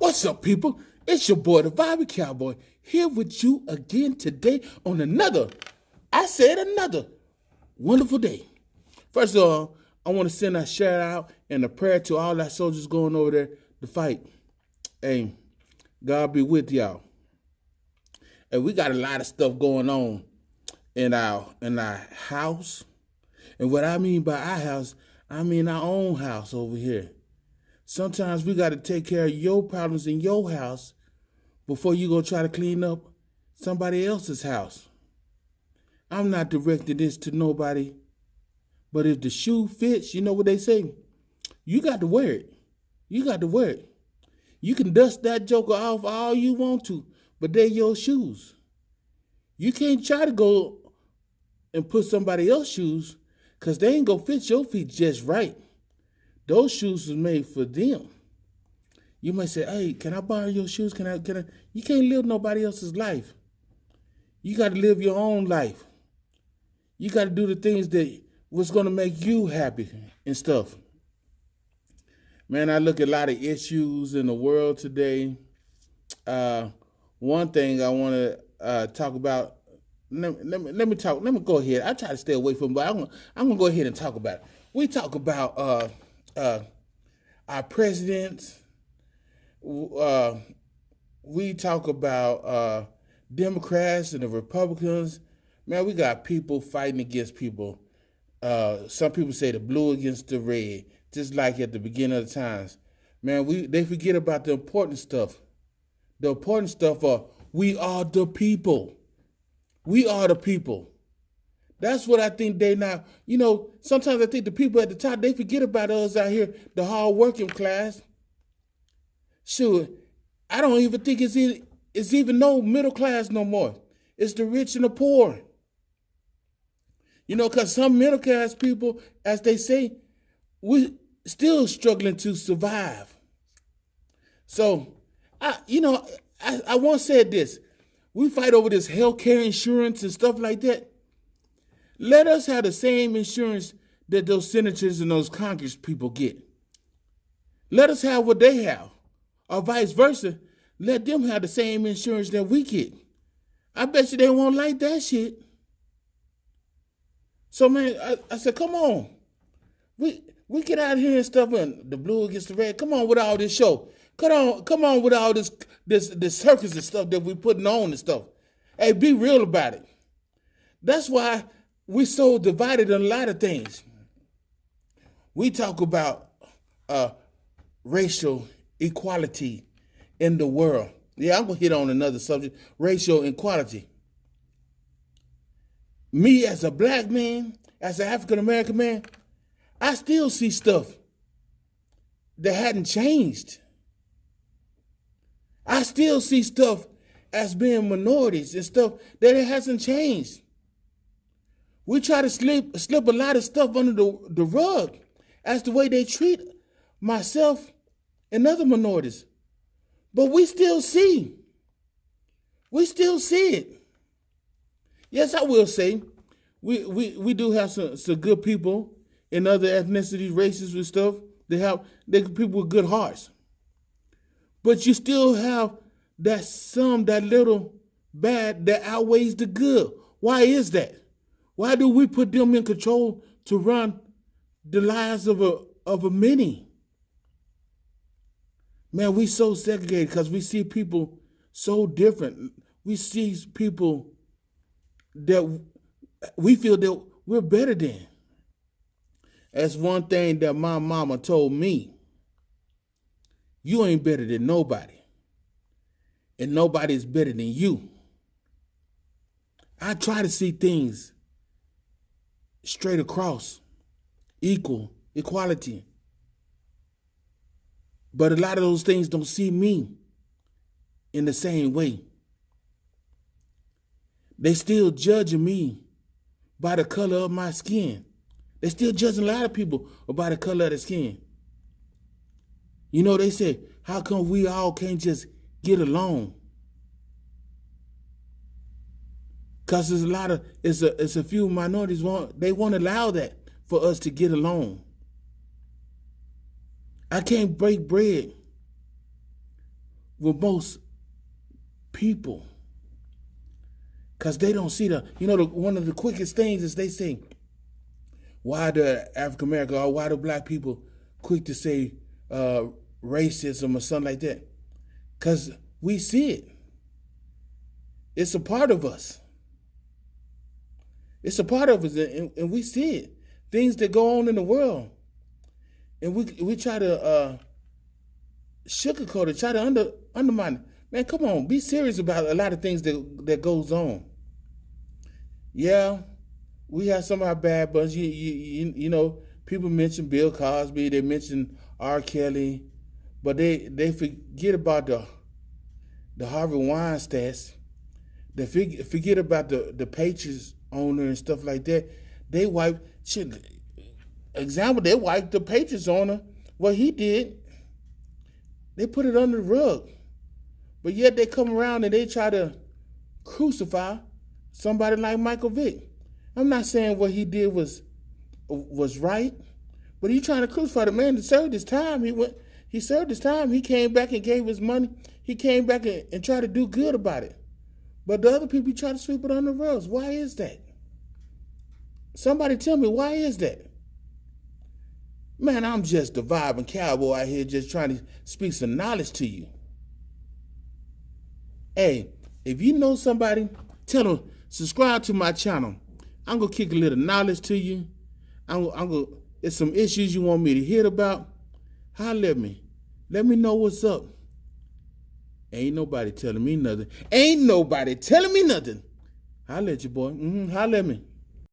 What's up, people? It's your boy, the Vibe Cowboy, here with you again today on another wonderful day. First of all, I want to send a shout out and a prayer to all our soldiers going over there to fight. Hey, God be with y'all. And we got a lot of stuff going on in our house. And what I mean by our house, I mean our own house over here. Sometimes we got to take care of your problems in your house before you go try to clean up somebody else's house. I'm not directing this to nobody, but if the shoe fits, you know what they say? You got to wear it. You got to wear it. You can dust that joker off all you want to, but they're your shoes. You can't try to go and put somebody else's shoes because they ain't going to fit your feet just right. Those shoes was made for them. You might say, hey, can I borrow your shoes? Can I? You can't live nobody else's life. You got to live your own life. You got to do the things that was going to make you happy and stuff. Man, I look at a lot of issues in the world today. One thing I want to talk about, let me go ahead. I try to stay away from it, but I'm going to go ahead and talk about it. We talk about our presidents. We talk about Democrats and the Republicans. Man, we got people fighting against people. Some people say the blue against the red, just like at the beginning of the times. Man, they forget about the important stuff. The important stuff are we are the people. We are the people. That's what I think they now, sometimes I think the people at the top, they forget about us out here, the hard working class. Sure, I don't even think it's even no middle class no more. It's the rich and the poor. Because some middle class people, as they say, we're still struggling to survive. So, I once said this. We fight over this healthcare insurance and stuff like that. Let us have the same insurance that those senators and those Congress people get. Let us have what they have, or vice versa. Let them have the same insurance that we get. I bet you they won't like that shit. So, man, I said, come on. We get out here and stuff, and the blue against the red. Come on with all this show. Come on with all this circus and stuff that we putting on and stuff. Hey, be real about it. That's why we're so divided in a lot of things. We talk about racial equality in the world. Yeah, I'm going to hit on another subject, racial equality. Me as a black man, as an African-American man, I still see stuff that hadn't changed. I still see stuff as being minorities and stuff that it hasn't changed. We try to slip a lot of stuff under the rug as the way they treat myself and other minorities. But we still see. We still see it. Yes, I will say, we do have some good people in other ethnicities, races and stuff. They people with good hearts. But you still have that little bad that outweighs the good. Why is that? Why do we put them in control to run the lives of a many? Man, we so segregated because we see people so different. We see people that we feel that we're better than. That's one thing that my mama told me. You ain't better than nobody. And nobody's better than you. I try to see things straight across, equality. But a lot of those things don't see me in the same way. They still judging me by the color of my skin. They still judging a lot of people by the color of their skin. They say, how come we all can't just get along? Because it's a few minorities they won't allow that for us to get along. I can't break bread with most people, because they don't see one of the quickest things is they say, why the African American or why the black people quick to say racism or something like that? Because we see it. It's a part of us. It's a part of us, and we see it. Things that go on in the world, and we try to sugarcoat it, try to undermine it. Man, come on, be serious about a lot of things that goes on. Yeah, we have some of our bad ones. You know, people mention Bill Cosby, they mention R. Kelly, but they forget about the Harvey Weinstein. They forget about the Patriots owner and stuff like that. They wiped the Patriots owner. What he did, they put it under the rug. But yet they come around and they try to crucify somebody like Michael Vick. I'm not saying what he did was right, but he trying to crucify the man that served his time. He served his time. He came back and gave his money. He came back and tried to do good about it. But the other people try to sweep it under the rugs. Why is that? Somebody tell me, why is that? Man, I'm just the vibing cowboy out here just trying to speak some knowledge to you. Hey, if you know somebody, tell them, subscribe to my channel. I'm going to kick a little knowledge to you. It's some issues you want me to hear about. Holler at me. Let me know what's up. Ain't nobody telling me nothing. Holler at you, boy. Holler at me.